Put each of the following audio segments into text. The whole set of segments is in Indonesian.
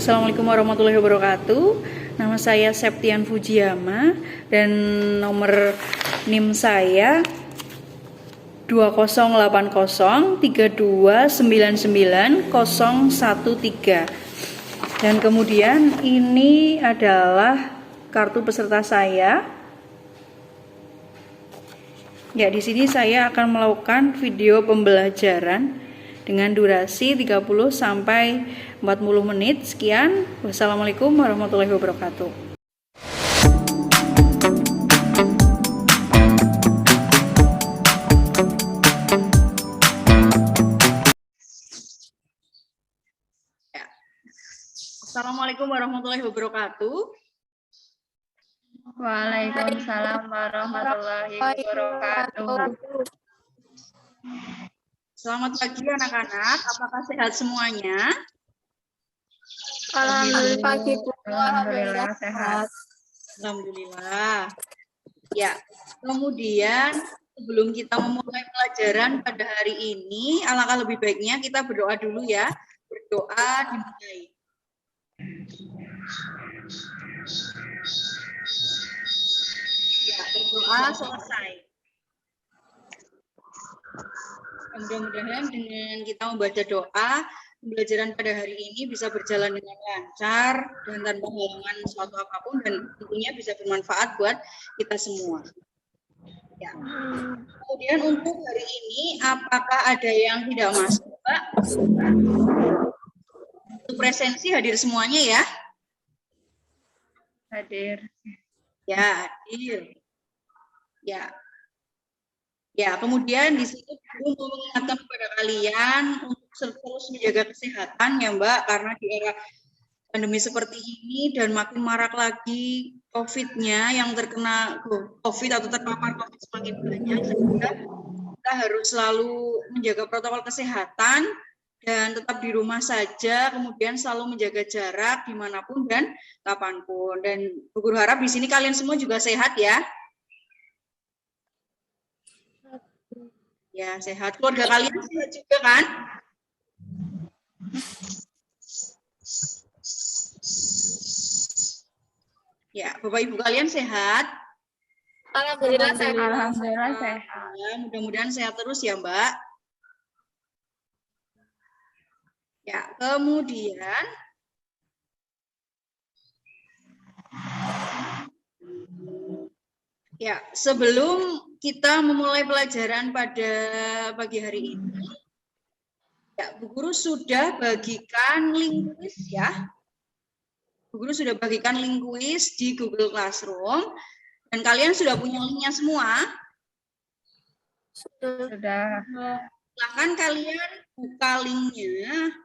Assalamualaikum warahmatullahi wabarakatuh. Nama saya Septian Fujiyama dan nomor NIM saya 20803299013. Dan kemudian ini adalah kartu peserta saya. Ya, di sini saya akan melakukan video pembelajaran dengan durasi 30 sampai 40 menit. Sekian. Wassalamualaikum warahmatullahi wabarakatuh. Assalamualaikum warahmatullahi wabarakatuh. Waalaikumsalam warahmatullahi wabarakatuh. Selamat pagi anak-anak, apakah sehat semuanya? Alhamdulillah pagi Bu. Alhamdulillah sehat. Alhamdulillah. Ya, kemudian sebelum kita memulai pelajaran pada hari ini, alangkah lebih baiknya kita berdoa dulu ya. Berdoa dimulai. Ya, berdoa selesai. Mudah-mudahan dengan kita membaca doa, pembelajaran pada hari ini bisa berjalan dengan lancar dan tanpa halangan suatu apapun dan tentunya bisa bermanfaat buat kita semua. Ya. Kemudian untuk hari ini, apakah ada yang tidak masuk, Pak? Untuk presensi hadir semuanya ya? Hadir. Ya, hadir. Ya. Ya, kemudian di sini Ibu mau mengingatkan kepada kalian untuk terus menjaga kesehatan ya Mbak, karena di era pandemi seperti ini dan makin marak lagi COVID-nya, yang terkena COVID atau terpapar COVID semakin banyak, sehingga kita harus selalu menjaga protokol kesehatan dan tetap di rumah saja, kemudian selalu menjaga jarak dimanapun dan kapanpun. Dan Bu Guru harap di sini kalian semua juga sehat ya. Ya, sehat. Keluarga kalian sehat juga kan? Ya, Bapak Ibu kalian sehat? Alhamdulillah sehat. Alhamdulillah sehat. Ya, mudah-mudahan sehat terus ya, Mbak. Ya, kemudian ya, sebelum kita memulai pelajaran pada pagi hari ini, ya, Bu Guru sudah bagikan link kuis ya. Bu Guru sudah bagikan link kuis di Google Classroom dan kalian sudah punya linknya semua. Sudah. Silahkan kalian buka linknya.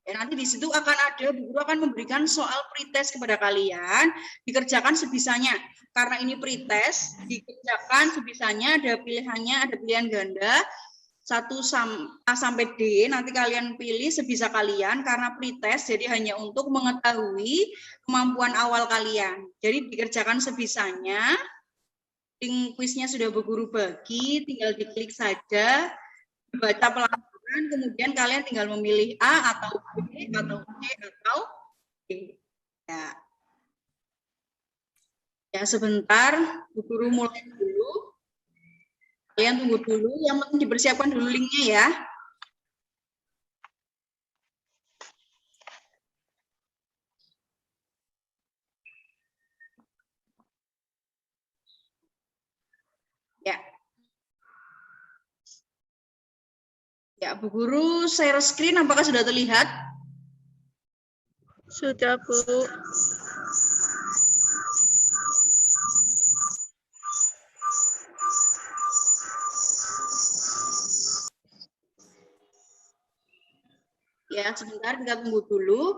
Ya, nanti di situ akan ada, Bu Guru akan memberikan soal pretest kepada kalian, dikerjakan sebisanya. Karena ini pretest, dikerjakan sebisanya, ada pilihannya, ada pilihan ganda, 1 A sampai D, nanti kalian pilih sebisa kalian, karena pretest, jadi hanya untuk mengetahui kemampuan awal kalian. Jadi dikerjakan sebisanya, link kuisnya sudah Bu Guru bagi, tinggal diklik saja, dibaca pelan-pelan, kemudian kalian tinggal memilih A atau B atau C atau D. Ya. Ya, sebentar, Bu Guru mulai dulu. Kalian tunggu dulu, yang penting dipersiapkan dulu linknya ya. Ya. Ya, Bu Guru share screen, apakah sudah terlihat? Sudah, Bu. Ya, sebentar kita tunggu dulu.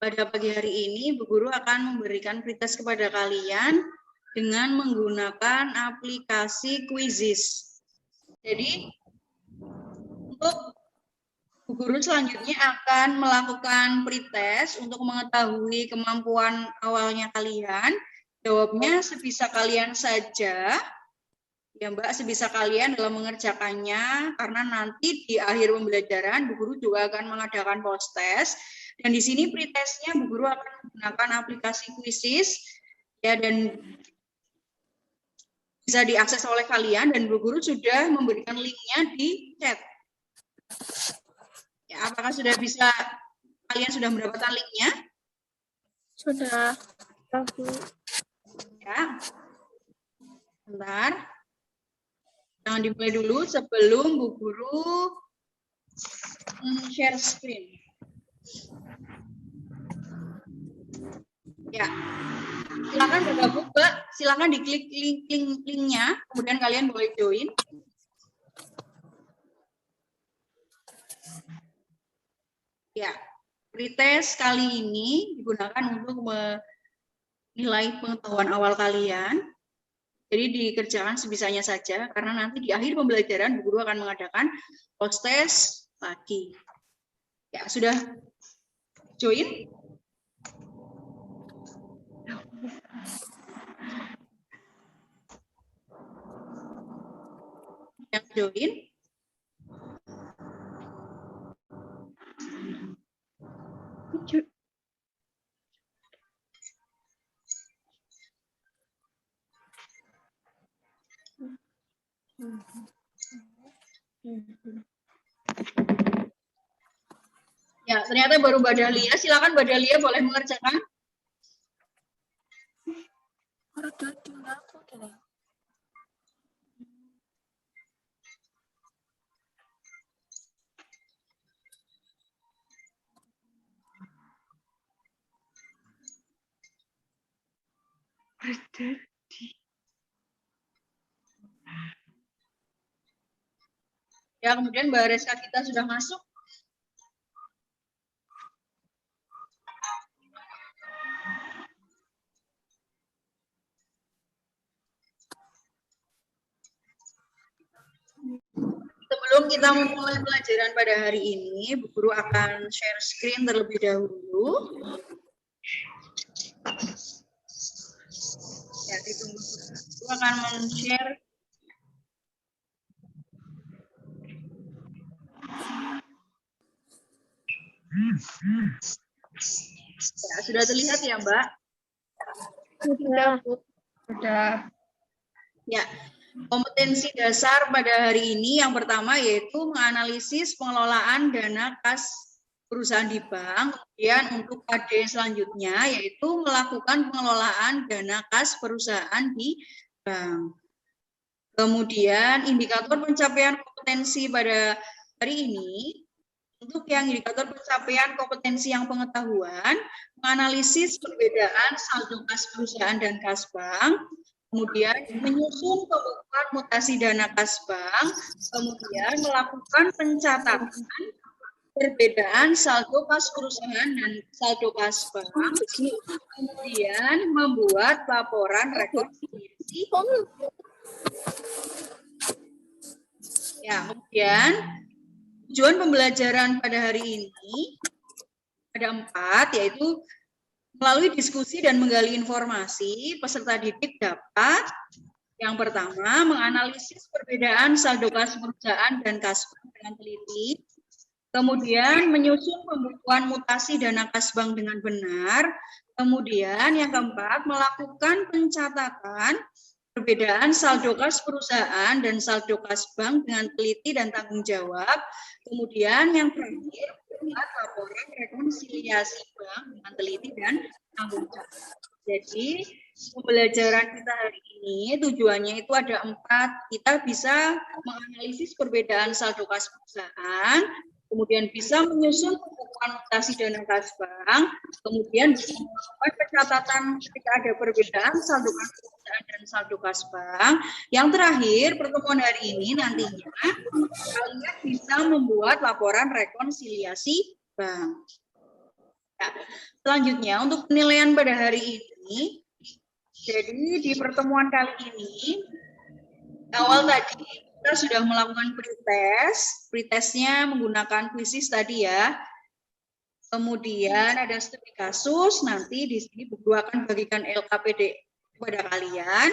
Pada pagi hari ini, Bu Guru akan memberikan pretest kepada kalian dengan menggunakan aplikasi Quizizz. Jadi, untuk Bu Guru selanjutnya akan melakukan pretest untuk mengetahui kemampuan awalnya kalian. Jawabnya sebisa kalian saja. Ya Mbak, sebisa kalian dalam mengerjakannya, karena nanti di akhir pembelajaran Bu Guru juga akan mengadakan post test, dan di sini pretestnya Bu Guru akan menggunakan aplikasi Quizzes, ya, dan bisa diakses oleh kalian, dan Bu Guru sudah memberikan linknya di chat. Ya, apakah kalian sudah mendapatkan linknya? Sudah. Ya. Bentar. Jangan dimulai dulu sebelum Bu Guru share screen. Ya. Silakan bergabung, Mbak. Silakan diklik linknya, kemudian kalian boleh join. Ya, pretest kali ini digunakan untuk menilai pengetahuan awal kalian. Jadi dikerjakan sebisanya saja, karena nanti di akhir pembelajaran Bu Guru akan mengadakan post test lagi. Ya, sudah join? Yang join? Ya, ternyata baru Mbak Dahlia. Silakan Mbak Dahlia boleh mengerjakan. Ya, kemudian Mbak Reska kita sudah masuk. Sebelum kita memulai pelajaran pada hari ini, Bu Guru akan share screen terlebih dahulu. Ya, ditunggu. Bu akan men-share. Ya, sudah terlihat ya, Mbak? Sudah. Ya, kompetensi dasar pada hari ini yang pertama yaitu menganalisis pengelolaan dana kas perusahaan di bank. Kemudian untuk KD selanjutnya yaitu melakukan pengelolaan dana kas perusahaan di bank. Kemudian indikator pencapaian kompetensi pada hari ini, untuk yang indikator pencapaian kompetensi yang pengetahuan, menganalisis perbedaan saldo kas perusahaan dan kas bank, kemudian menyusun pembukuan mutasi dana kas bank, kemudian melakukan pencatatan perbedaan saldo kas perusahaan dan saldo kas bank, kemudian membuat laporan rekonsiliasi. Ya, kemudian tujuan pembelajaran pada hari ini ada 4, yaitu melalui diskusi dan menggali informasi, peserta didik dapat yang pertama menganalisis perbedaan saldo kas perusahaan dan kas bank dengan teliti, kemudian menyusun pembukuan mutasi dana kas bank dengan benar, kemudian yang keempat melakukan pencatatan perbedaan saldo kas perusahaan dan saldo kas bank dengan teliti dan tanggung jawab. Kemudian yang terakhir membuat laporan rekonsiliasi bank dengan teliti dan tanggung jawab. Jadi pembelajaran kita hari ini tujuannya itu ada 4. Kita bisa menganalisis perbedaan saldo kas perusahaan, kemudian bisa menyusun pembukuan mutasi dana kas bank, kemudian bisa melakukan pencatatan ketika ada perbedaan saldo kas perusahaan dan saldo kas bank. Yang terakhir, pertemuan hari ini nantinya kalian bisa membuat laporan rekonsiliasi bank. Ya, selanjutnya untuk penilaian pada hari ini, jadi di pertemuan kali ini, awal tadi kita sudah melakukan pretest. Pretestnya menggunakan quizzes tadi ya. Kemudian ada studi kasus, nanti di sini Bu Guru akan bagikan LKPD kepada kalian.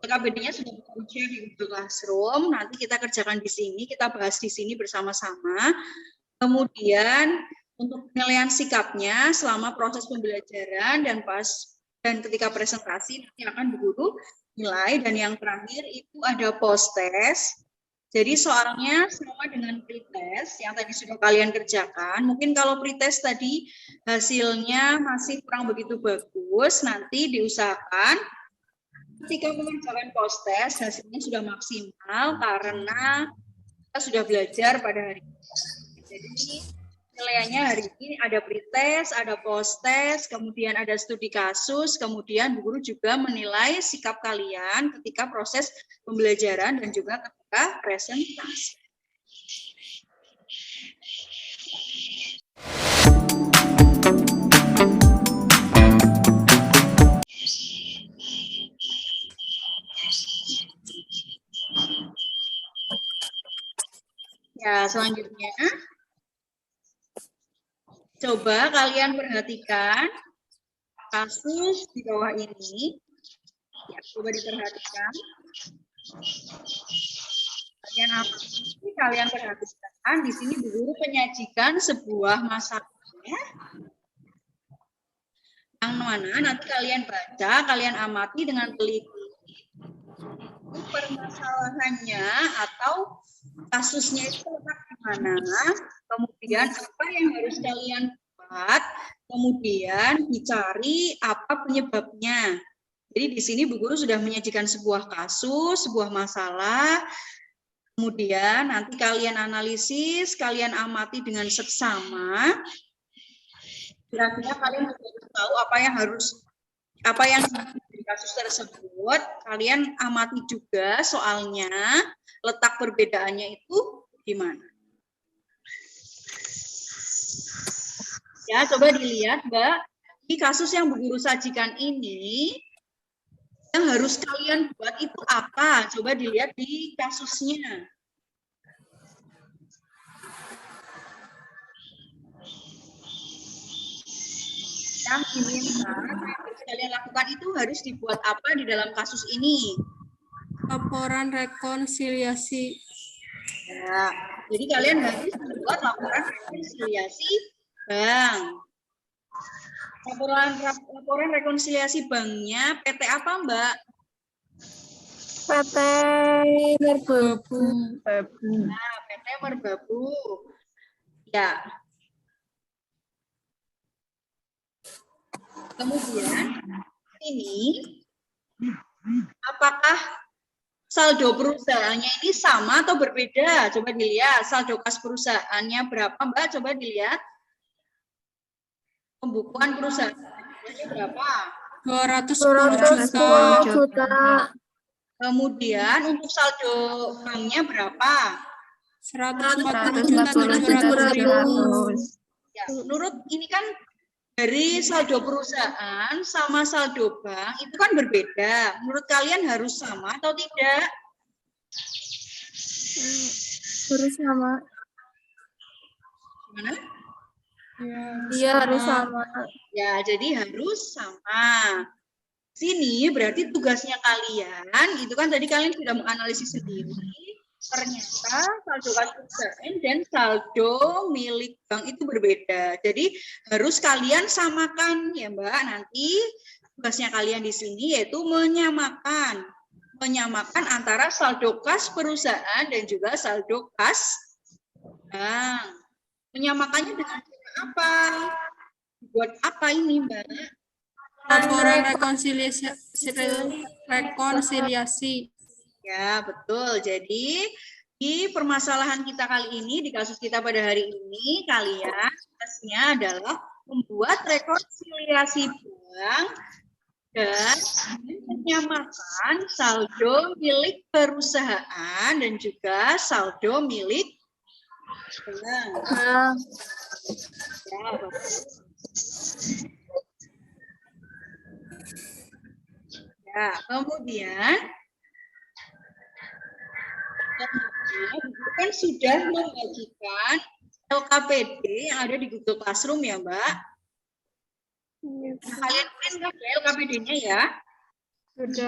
LKPD-nya sudah bekerja di Google Classroom. Nanti kita kerjakan di sini, kita bahas di sini bersama-sama. Kemudian untuk penilaian sikapnya selama proses pembelajaran dan ketika presentasi nanti akan Bu Guru nilai. Dan yang terakhir itu ada post test. Jadi soalnya sama dengan pretest yang tadi sudah kalian kerjakan. Mungkin kalau pretest tadi hasilnya masih kurang begitu bagus, nanti diusahakan ketika mengerjakan post test hasilnya sudah maksimal karena kita sudah belajar pada hari ini. Jadi nilainya hari ini ada pretest, ada post test, kemudian ada studi kasus, kemudian Bu Guru juga menilai sikap kalian ketika proses pembelajaran dan juga ketika presentasi. Ya, selanjutnya coba kalian perhatikan kasus di bawah ini. Ya, coba diperhatikan. Kalian perhatikan di sini Bu Guru menyajikan sebuah masalah yang mana nanti kalian baca, kalian amati dengan teliti. Permasalahannya atau kasusnya itu letak di mana, kemudian apa yang harus kalian buat, kemudian dicari apa penyebabnya. Jadi di sini Bu Guru sudah menyajikan sebuah kasus, sebuah masalah, kemudian nanti kalian analisis, kalian amati dengan seksama. Kira-kira kalian harus tahu apa yang di kasus tersebut. Kalian amati juga soalnya, letak perbedaannya itu di mana. Ya, coba dilihat, Mbak. Di kasus yang Bu Guru sajikan ini, yang harus kalian buat itu apa? Coba dilihat di kasusnya. Yang diminta, yang harus kalian lakukan itu harus dibuat apa di dalam kasus ini? Laporan rekonsiliasi. Ya, jadi kalian harus membuat laporan rekonsiliasi bank. Laporan rekonsiliasi banknya PT apa, Mbak? PT Merbabu. Nah, PT Merbabu. Ya. Kemudian ini apakah saldo perusahaannya ini sama atau berbeda? Coba dilihat saldo kas perusahaannya berapa, Mbak? Coba dilihat. Pembukuan perusahaannya berapa? 210 juta. Kemudian untuk saldo banknya berapa? 140 juta 700. Ya, menurut ini kan dari saldo perusahaan sama saldo bank itu kan berbeda. Menurut kalian harus sama atau tidak? Harus sama. Gimana? Iya, harus sama. Ya, jadi harus sama. Sini berarti tugasnya kalian, itu kan tadi kalian sudah menganalisis sendiri. Ternyata saldo kas perusahaan dan saldo milik bank itu berbeda. Jadi harus kalian samakan ya Mbak. Nanti tugasnya kalian di sini yaitu menyamakan antara saldo kas perusahaan dan juga saldo kas bank. Menyamakannya dengan apa? Buat apa ini Mbak? Laporan rekonsiliasi. Ya, betul. Jadi, di permasalahan kita kali ini, di kasus kita pada hari ini, kalian tugasnya adalah membuat rekonsiliasi bank dan menyamakan saldo milik perusahaan dan juga saldo milik bank. Ya, betul. Ya, kemudian kan sudah membagikan LKPD yang ada di Google Classroom ya, Mbak. Nah, kalian print LKPD-nya ya?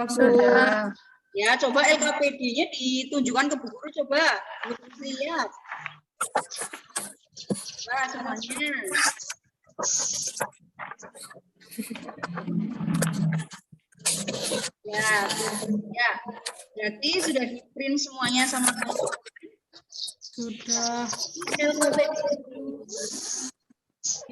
Sudah. Ya, coba LKPD-nya ditunjukkan ke Bu Guru, coba. Bu Guru lihat. Coba semuanya. Ya, ya. Berarti sudah di-print semuanya sama kamu. Sudah.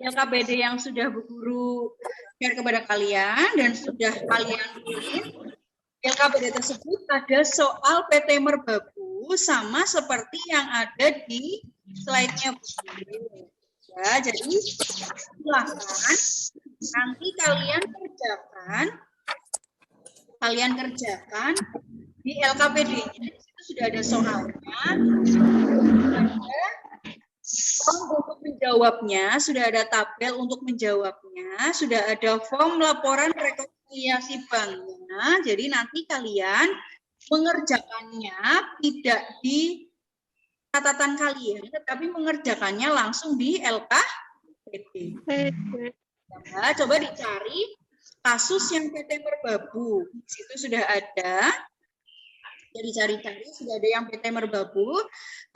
LKPD yang sudah Bu Guru share kepada kalian dan sudah kalian print. LKPD tersebut ada soal PT Merbabu sama seperti yang ada di slide-nya Bu Guru. Ya, jadi silakan nanti kalian kerjakan di LKPD-nya. Di situ sudah ada soalnya, ada form untuk menjawabnya, sudah ada tabel untuk menjawabnya, sudah ada form laporan rekonsiliasi banknya. Jadi nanti kalian mengerjakannya tidak di catatan kalian, tetapi mengerjakannya langsung di LKPD. Nah, coba dicari kasus yang PT Merbabu. Di situ sudah ada. Jadi cari-cari sudah ada yang PT Merbabu.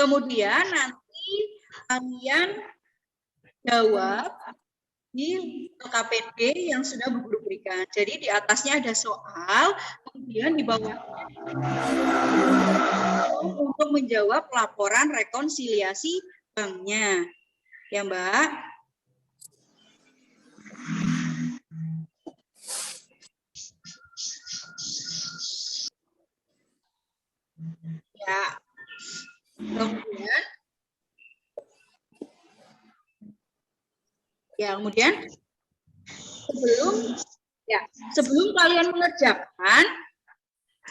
Kemudian nanti kalian jawab di LKPD yang sudah Bu Guru berikan. Jadi di atasnya ada soal, kemudian di bawahnya untuk menjawab laporan rekonsiliasi banknya. Ya, Mbak. Ya. Kemudian sebelum kalian mengerjakan,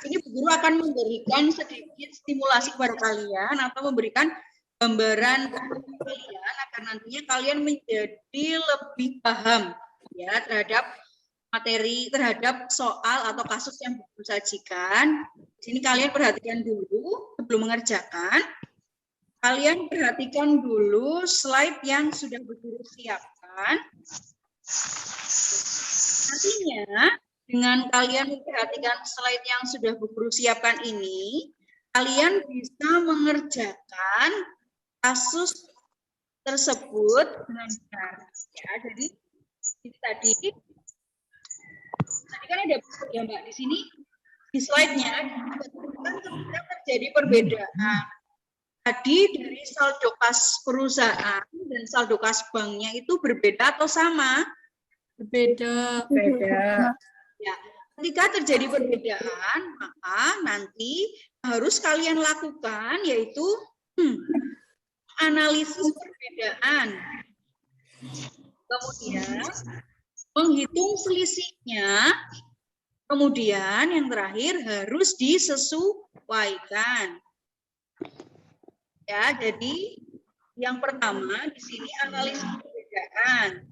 ini Bu Guru akan memberikan sedikit stimulasi kepada kalian atau memberikan gambaran kalian agar nantinya kalian menjadi lebih paham ya terhadap materi, terhadap soal atau kasus yang Bu Guru sajikan. Di sini kalian perhatikan dulu sebelum mengerjakan. Kalian perhatikan dulu slide yang sudah Bu Guru siapkan. Nantinya dengan kalian memperhatikan slide yang sudah Bu Guru siapkan ini, kalian bisa mengerjakan kasus tersebut dengan benar. Ya, jadi tadi kan ada ya Mbak di sini di slide-nya kan terjadi perbedaan. Tadi dari saldo kas perusahaan dan saldo kas banknya itu berbeda atau sama? Berbeda. Ya, ketika terjadi perbedaan, maka nanti harus kalian lakukan yaitu analisis perbedaan. Kemudian menghitung selisihnya. Kemudian yang terakhir harus disesuaikan. Ya, jadi yang pertama di sini analisis perbedaan.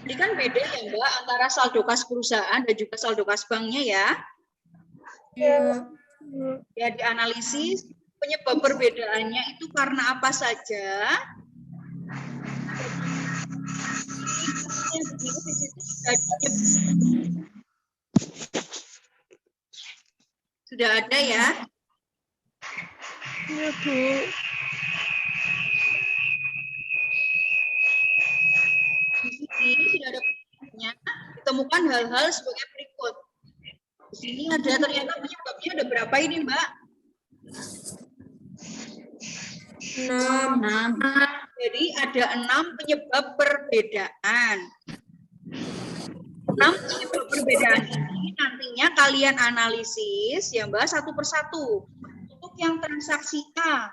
Ini kan beda ya Mbak antara saldo kas perusahaan dan juga saldo kas banknya ya. Ya, dianalisis penyebab perbedaannya itu karena apa saja. Sudah ada ya? Iya, Bu. Di sini sudah ada ditemukan hal-hal sebagai berikut. Di sini ada ternyata penyebabnya ada berapa ini, Mbak? 6. Jadi ada 6 penyebab perbedaan. 6 penyebab perbedaan ini nantinya kalian analisis ya Mbak satu persatu. Untuk yang transaksi A,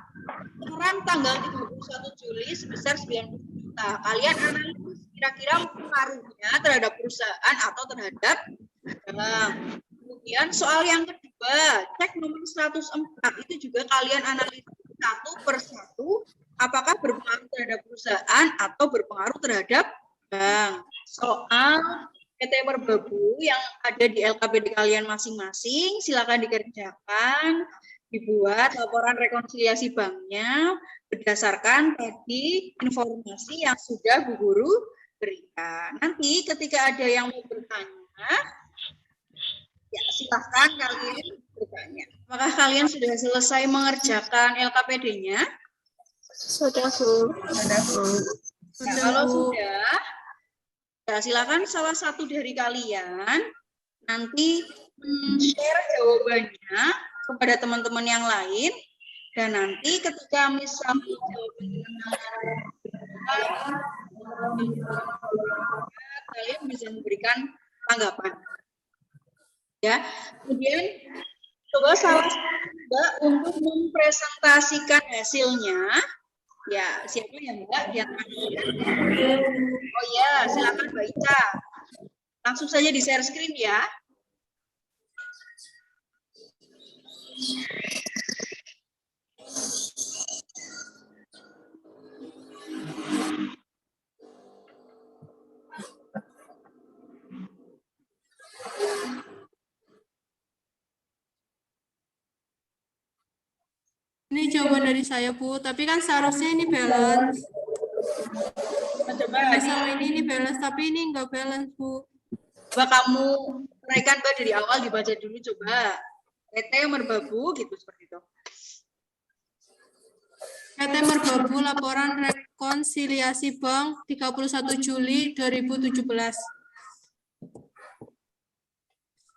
sekarang tanggal 31 Juli sebesar 90 juta. Kalian analisis kira-kira pengaruhnya terhadap perusahaan atau terhadap bank. Kemudian soal yang kedua, cek nomor 104 itu juga kalian analisis satu persatu apakah berpengaruh terhadap perusahaan atau berpengaruh terhadap bank. Soal PT Merbabu yang ada di LKPD kalian masing-masing, silakan dikerjakan, dibuat laporan rekonsiliasi banknya berdasarkan tadi informasi yang sudah Bu Guru berikan. Nanti ketika ada yang mau bertanya, ya silahkan kalian bertanya. Apakah kalian sudah selesai mengerjakan LKPD-nya? Sudah, Bu. Sudah, Bu. Nah, kalau sudah, ya silakan salah satu dari kalian nanti share jawabannya kepada teman-teman yang lain, dan nanti ketika misalnya jawabannya kalian bisa memberikan tanggapan. Ya, kemudian coba salah satu untuk mempresentasikan hasilnya. Ya, siapa yang enggak? Oh ya, silakan Mbak Ica. Langsung saja di share screen ya. Ini jawaban dari saya, Bu. Tapi kan seharusnya ini balance. Coba Sama ini balance, tapi ini enggak balance, Bu. coba kamu uraikan Mbak dari awal, dibaca dulu coba. PT Merbabu gitu seperti itu. PT Merbabu laporan rekonsiliasi bank 31 Juli 2017.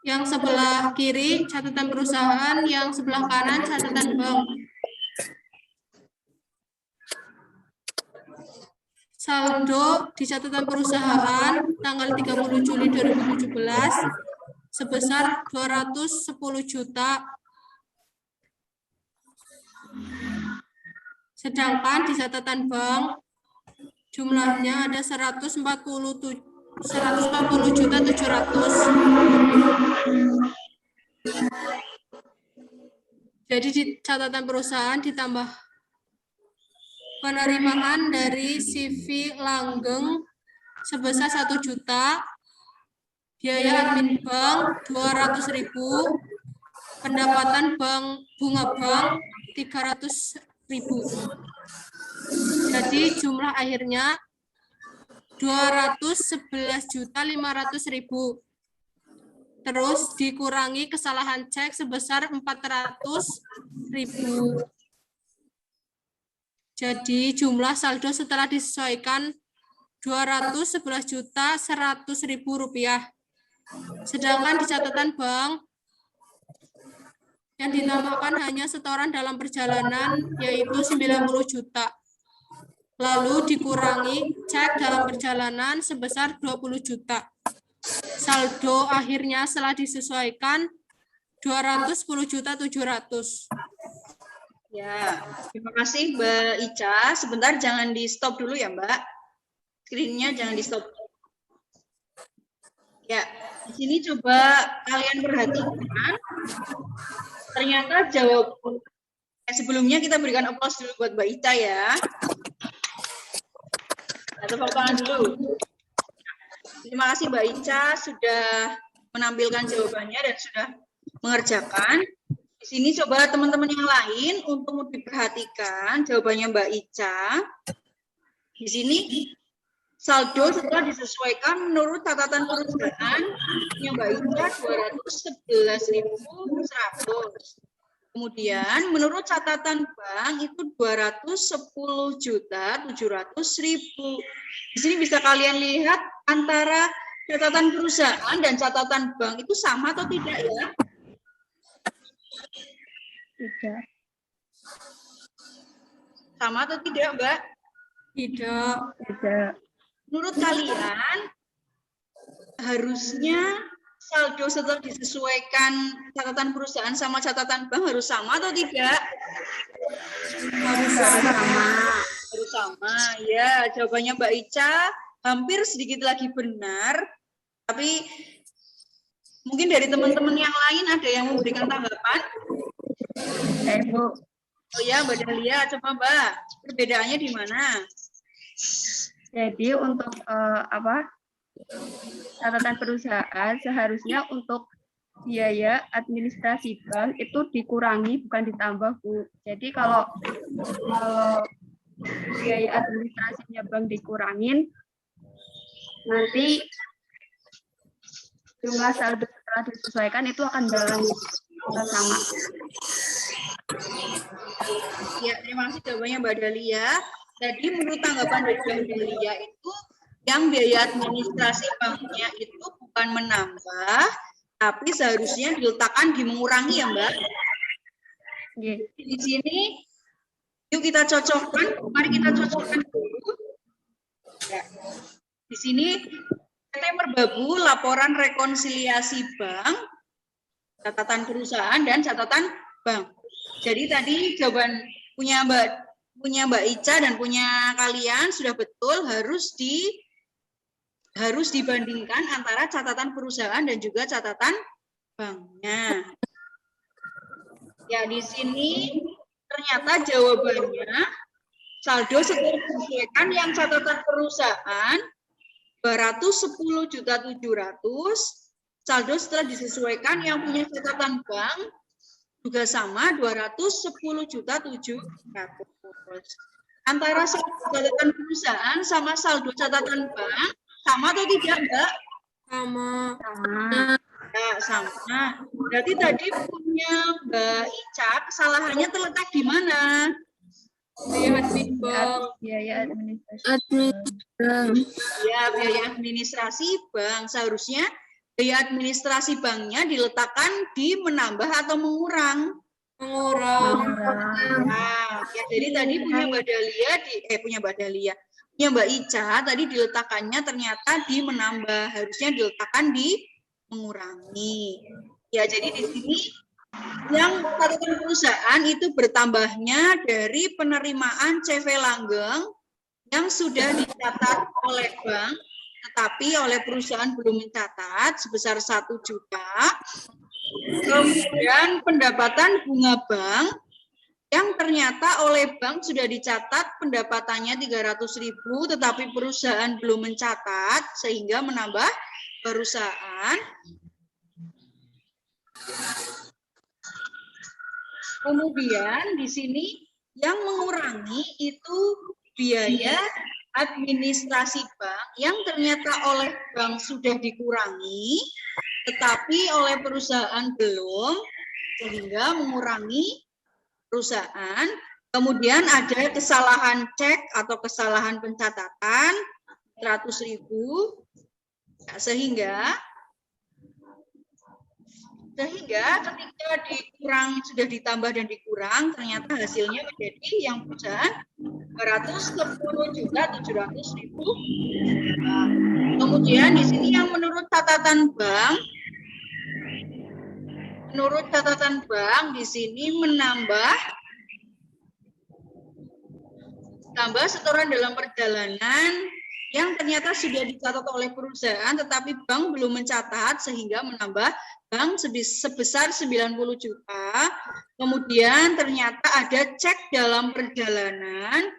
Yang sebelah kiri catatan perusahaan, yang sebelah kanan catatan bank. Saldo di catatan perusahaan tanggal 30 Juli 2017 sebesar 210 juta. Sedangkan di catatan bank jumlahnya ada 140 juta 700. Jadi di catatan perusahaan ditambah penerimaan dari CV langgeng sebesar 1 juta, biaya admin bank 200.000, pendapatan bank bunga bank 300.000. Jadi jumlah akhirnya 211.500.000. Terus dikurangi kesalahan cek sebesar 400.000. Jadi jumlah saldo setelah disesuaikan 211.100.000 rupiah. Sedangkan di catatan bank yang ditambahkan hanya setoran dalam perjalanan yaitu 90 juta. Lalu dikurangi cek dalam perjalanan sebesar 20 juta. Saldo akhirnya setelah disesuaikan 210.700.000. Ya, terima kasih Mbak Ica. Sebentar, jangan di stop dulu ya Mbak. Screen-nya jangan di stop. Ya, di sini coba kalian perhatikan. Ternyata sebelumnya kita berikan aplaus dulu buat Mbak Ica ya. Tepuk tangan dulu. Terima kasih Mbak Ica sudah menampilkan jawabannya dan sudah mengerjakan. Di sini coba teman-teman yang lain untuk diperhatikan jawabannya Mbak Ica. Di sini saldo setelah disesuaikan menurut catatan perusahaan yang Mbak Ica 211.100. Kemudian menurut catatan bank itu 210.700.000. Di sini bisa kalian lihat antara catatan perusahaan dan catatan bank itu sama atau tidak ya? Tidak. Sama atau tidak, Mbak? Tidak. Tidak. Menurut kalian harusnya saldo setelah disesuaikan catatan perusahaan sama catatan bank harus sama atau tidak? Harus Sama. Harus sama. Ya, jawabannya Mbak Ica hampir sedikit lagi benar. Tapi mungkin dari teman-teman yang lain ada yang memberikan tanggapan? Bu. Oh ya, Mbak Dahlia, coba Mbak, perbedaannya di mana? Jadi untuk catatan perusahaan seharusnya untuk biaya administrasi bank itu dikurangi bukan ditambah, Bu. Jadi kalau biaya administrasinya bank dikurangin, nanti jumlah saldo setelah disesuaikan itu akan balance. sama. Ya, terima kasih jawabannya Mbak Dahlia. Jadi menurut tanggapan dari Mbak Dahlia itu yang biaya administrasi banknya itu bukan menambah, tapi seharusnya diletakkan di mengurangi ya Mbak. Nggih. Di sini yuk kita cocokkan, mari kita cocokkan dulu. Ya. Di sini PT Merbabu laporan rekonsiliasi bank, catatan perusahaan dan catatan bank. Jadi tadi jawaban punya Mbak Ica dan punya kalian sudah betul, harus dibandingkan antara catatan perusahaan dan juga catatan banknya. Ya, di sini ternyata jawabannya saldo setelah disesuaikan yang catatan perusahaan 210.700.000, saldo setelah disesuaikan yang punya catatan bank juga sama 210.700.000. Antara saldo catatan perusahaan sama saldo catatan bank sama atau tidak, Mbak? Sama. Ya, sama. Berarti tadi punya Mbak Ica kesalahannya terletak di mana? Biaya admin bank. Biaya administrasi. Ya, biaya administrasi bank. Seharusnya biaya administrasi banknya diletakkan di menambah atau mengurang. Mengurang. Nah, ya, jadi tadi punya Mbak Dahlia punya Mbak Ica tadi diletakkannya ternyata di menambah, harusnya diletakkan di mengurangi. Ya, jadi di sini yang catatan perusahaan itu bertambahnya dari penerimaan CV langgeng yang sudah dicatat oleh bank, tetapi oleh perusahaan belum mencatat sebesar 1 juta. Kemudian pendapatan bunga bank yang ternyata oleh bank sudah dicatat pendapatannya 300.000, tetapi perusahaan belum mencatat sehingga menambah perusahaan. Kemudian di sini yang mengurangi itu biaya administrasi bank yang ternyata oleh bank sudah dikurangi, tetapi oleh perusahaan belum, sehingga mengurangi perusahaan. Kemudian ada kesalahan cek atau kesalahan pencatatan 100.000, sehingga ketika dikurang, sudah ditambah dan dikurang, ternyata hasilnya menjadi yang perusahaan 210.700.000. Kemudian di sini yang menurut catatan bank di sini menambah setoran dalam perjalanan yang ternyata sudah dicatat oleh perusahaan tetapi bank belum mencatat sehingga menambah bank sebesar 90 juta. Kemudian ternyata ada cek dalam perjalanan.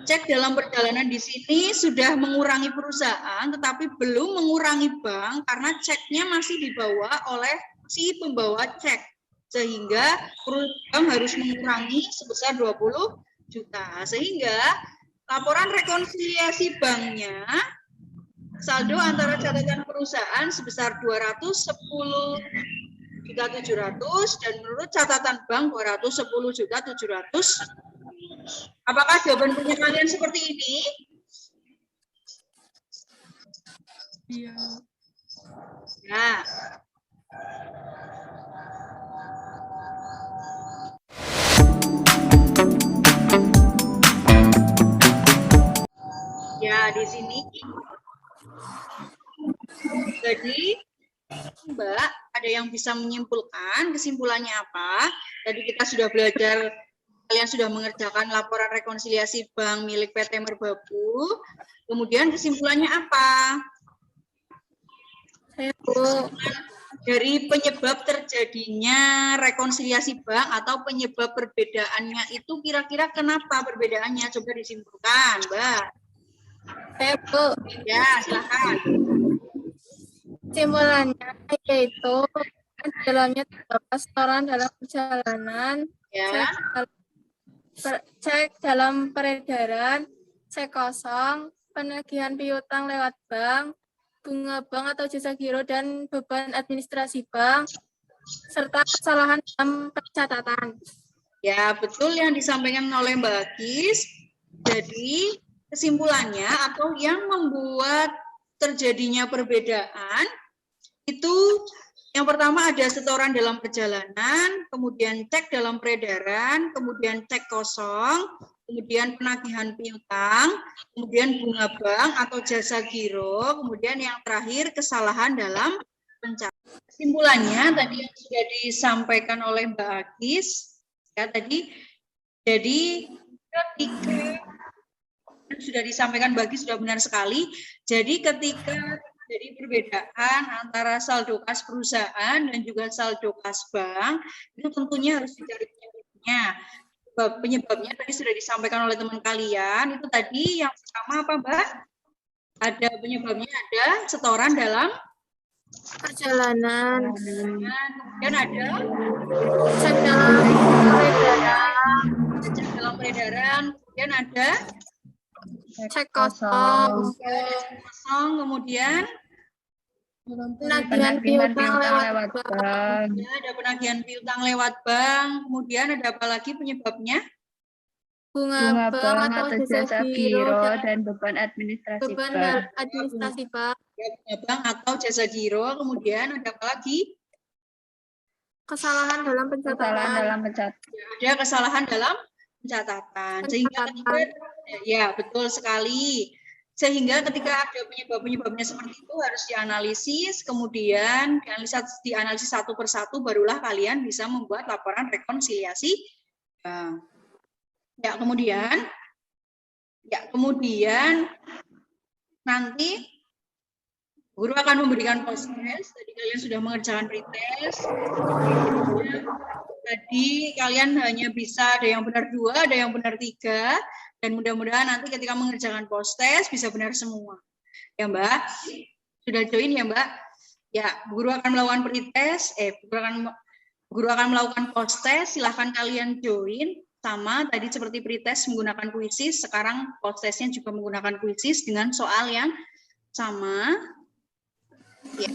Cek dalam perjalanan di sini sudah mengurangi perusahaan tetapi belum mengurangi bank karena ceknya masih dibawa oleh si pembawa cek. Sehingga bank harus mengurangi sebesar 20 juta. Sehingga laporan rekonsiliasi banknya saldo antara catatan perusahaan sebesar 210.700.000 dan menurut catatan bank 210.700.000. Apakah jawaban punya kalian seperti ini? Iya. Nah. Ya, di sini. Jadi, Mbak, ada yang bisa menyimpulkan kesimpulannya apa? Tadi kita sudah belajar, kalian sudah mengerjakan laporan rekonsiliasi bank milik PT Merbabu. Kemudian kesimpulannya apa? Dari penyebab terjadinya rekonsiliasi bank atau penyebab perbedaannya itu kira-kira kenapa perbedaannya? Coba disimpulkan, Mbak. Ya, silakan. Kesimpulannya yaitu dalamnya terdapat setoran dalam perjalanan, Ya. cek dalam peredaran, cek kosong, penagihan piutang lewat bank, bunga bank atau jasa giro dan beban administrasi bank, serta kesalahan dalam pencatatan. Ya, betul yang disampaikan oleh Mbak Kis. Jadi, kesimpulannya atau yang membuat terjadinya perbedaan itu yang pertama ada setoran dalam perjalanan, kemudian cek dalam peredaran, kemudian cek kosong, kemudian penagihan piutang, kemudian bunga bank atau jasa giro, kemudian yang terakhir kesalahan dalam pencatatan. Kesimpulannya tadi yang sudah disampaikan oleh Mbak Agis, ya tadi, jadi ketika sudah disampaikan Mbak Agis sudah benar sekali. Jadi ketika jadi perbedaan antara saldo kas perusahaan dan juga saldo kas bank itu tentunya harus dicari penyebabnya. Penyebabnya tadi sudah disampaikan oleh teman kalian. Itu tadi yang pertama apa, Mbak? Ada penyebabnya, ada setoran dalam Perjalanan, kemudian ada cek dalam peredaran, cek dalam peredaran, kemudian ada cek kosong, kosong, kemudian penagihan piutang lewat bank, ya, ada penagihan piutang lewat bank, kemudian ada apa lagi penyebabnya? bunga bank atau jasa giro dan beban administrasi beban bank. administrasi bank, Ya, bunga bank atau jasa giro, kemudian ada apa lagi? kesalahan dalam Kesalahan pencatatan, dalam pencatatan. Ada kesalahan dalam pencatatan. Sehingga ketika, ya betul sekali. Sehingga ketika ada penyebab-penyebabnya seperti itu harus dianalisis, kemudian dianalisis satu persatu, barulah kalian bisa membuat laporan rekonsiliasi. Ya kemudian nanti guru akan memberikan post-test. Tadi kalian sudah mengerjakan pretest. Tadi kalian hanya bisa ada yang benar 2, ada yang benar 3. Dan mudah-mudahan nanti ketika mengerjakan post-test bisa benar semua. Ya Mbak? Sudah join ya Mbak? Ya, guru akan melakukan pretest. Guru akan melakukan post-test. Silahkan kalian join. Sama tadi seperti pretest menggunakan kuisis. Sekarang post-testnya juga menggunakan kuisis dengan soal yang sama. Ya.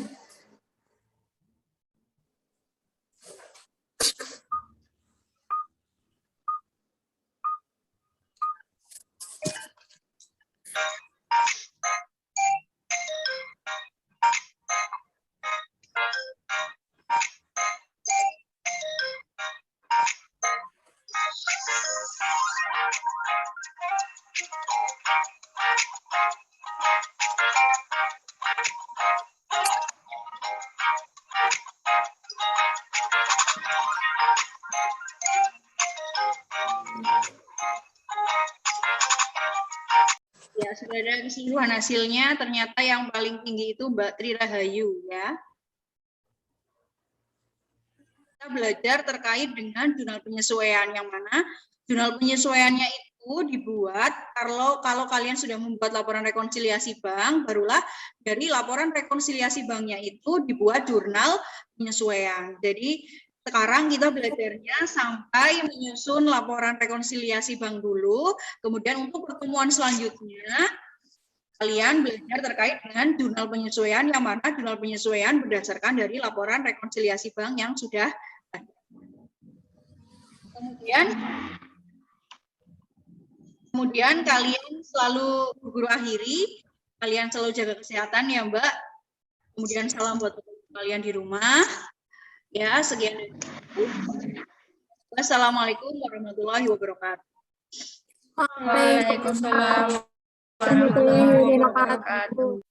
Ya, sudah ada keseluruhan hasilnya. Ternyata yang paling tinggi itu Mbak Tri Rahayu ya. Kita belajar terkait dengan jurnal penyesuaian yang mana jurnal penyesuaiannya itu dibuat kalau kalian sudah membuat laporan rekonsiliasi bank, barulah dari laporan rekonsiliasi banknya itu dibuat jurnal penyesuaian. Jadi sekarang kita belajarnya sampai menyusun laporan rekonsiliasi bank dulu, kemudian untuk pertemuan selanjutnya kalian belajar terkait dengan jurnal penyesuaian yang mana jurnal penyesuaian berdasarkan dari laporan rekonsiliasi bank yang sudah ada. Kemudian kalian selalu guru akhiri, kalian selalu jaga kesehatan ya Mbak. Kemudian salam buat kalian di rumah. Ya, sekian. Wassalamualaikum warahmatullahi wabarakatuh. Waalaikumsalam warahmatullahi wabarakatuh.